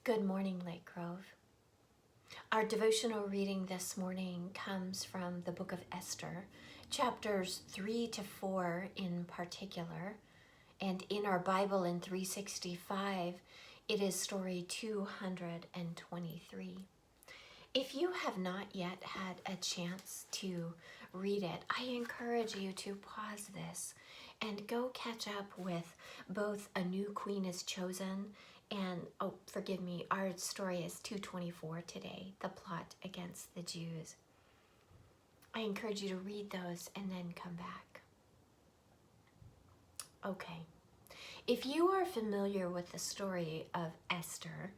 Good morning, Lake Grove. Our devotional reading this morning comes from the book of Esther, chapters 3 to 4 in particular. And in our Bible in 365, it is story 223. If you have not yet had a chance to read it, I encourage you to pause this and go catch up with both A New Queen is Chosen and, our story is 224 today, the plot against the Jews. I encourage you to read those and then come back. Okay, if you are familiar with the story of Esther,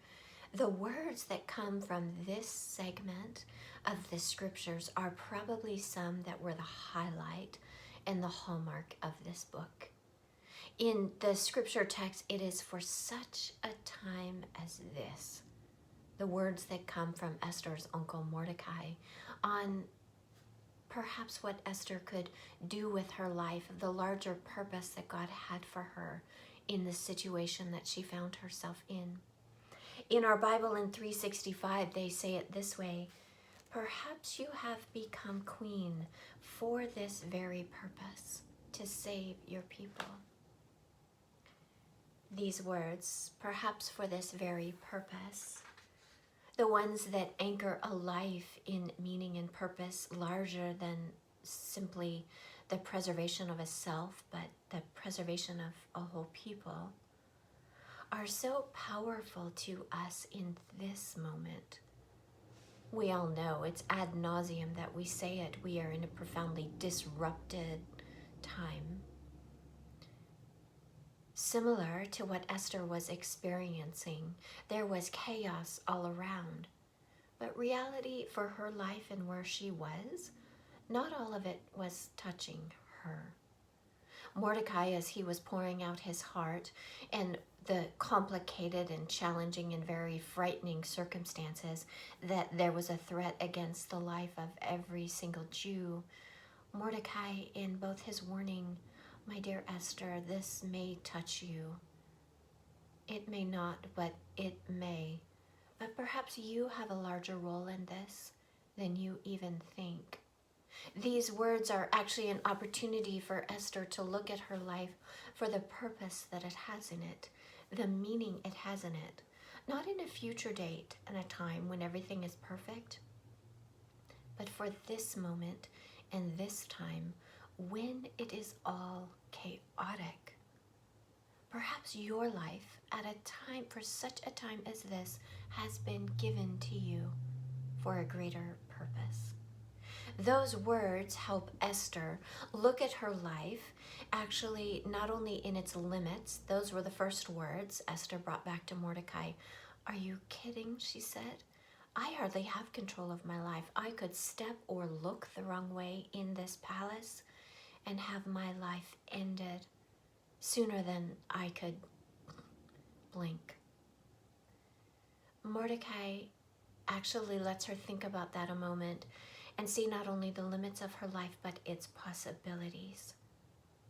the words that come from this segment of the scriptures are probably some that were the highlight and the hallmark of this book. In the scripture text, it is for such a time as this. The words that come from Esther's uncle Mordecai on perhaps what Esther could do with her life, the larger purpose that God had for her in the situation that she found herself in. In our Bible in 365, they say it this way: perhaps you have become queen for this very purpose, to save your people. These words, perhaps for this very purpose, the ones that anchor a life in meaning and purpose larger than simply the preservation of a self, but the preservation of a whole people, are so powerful to us in this moment. We all know it's ad nauseum that we say it. We are in a profoundly disrupted time. Similar to what Esther was experiencing, there was chaos all around. But reality for her life and where she was, not all of it was touching her. Mordecai, as he was pouring out his heart and the complicated and challenging and very frightening circumstances that there was a threat against the life of every single Jew, Mordecai, in both his warning, "My dear Esther, this may touch you. It may not, but it may. But perhaps you have a larger role in this than you even think." These words are actually an opportunity for Esther to look at her life for the purpose that it has in it, the meaning it has in it, not in a future date and a time when everything is perfect, but for this moment and this time when it is all chaotic. Perhaps your life at a time, for such a time as this, has been given to you for a greater purpose. Those words help Esther look at her life, actually not only in its limits. Those were the first words Esther brought back to Mordecai. "Are you kidding?" she said. "I hardly have control of my life. I could step or look the wrong way in this palace and have my life ended sooner than I could blink." Mordecai actually lets her think about that a moment and see not only the limits of her life, but its possibilities.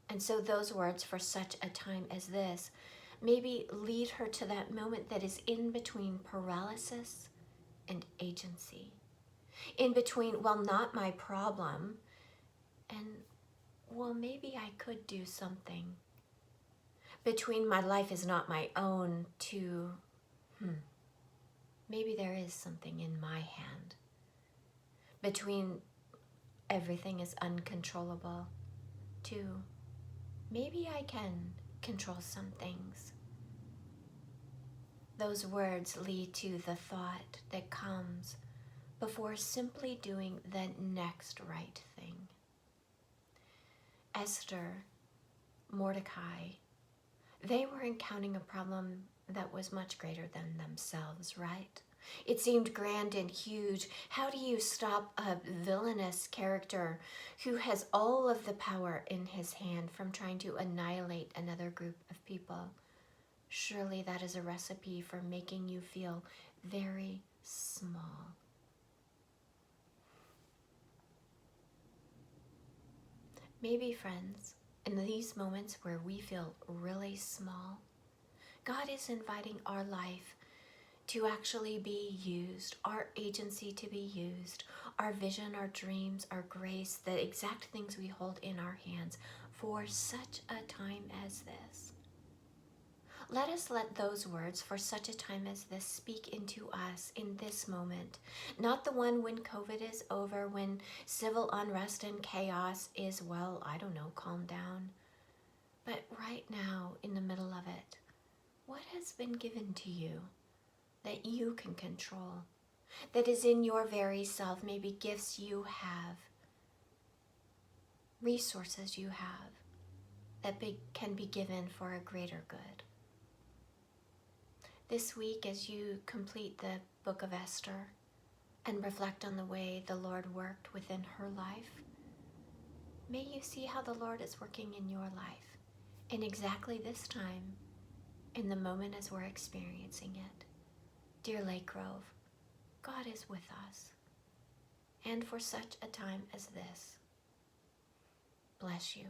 And so those words, "for such a time as this," maybe lead her to that moment that is in between paralysis and agency. In between, well, not my problem, and, well, maybe I could do something. Between my life is not my own to, maybe there is something in my hand. Between everything is uncontrollable to maybe I can control some things. Those words lead to the thought that comes before simply doing the next right thing. Esther, Mordecai, they were encountering a problem that was much greater than themselves, right? It seemed grand and huge. How do you stop a villainous character who has all of the power in his hand from trying to annihilate another group of people? Surely that is a recipe for making you feel very small. Maybe, friends, in these moments where we feel really small, God is inviting our life to actually be used, our agency to be used, our vision, our dreams, our grace, the exact things we hold in our hands for such a time as this. Let us let those words, for such a time as this, speak into us in this moment. Not the one when COVID is over, when civil unrest and chaos is, well, I don't know, calmed down. But right now, in the middle of it, what has been given to you that you can control, that is in your very self, maybe gifts you have, resources you have, that can be given for a greater good? This week, as you complete the book of Esther and reflect on the way the Lord worked within her life, may you see how the Lord is working in your life in exactly this time, in the moment as we're experiencing it. Dear Lake Grove, God is with us, and for such a time as this. Bless you.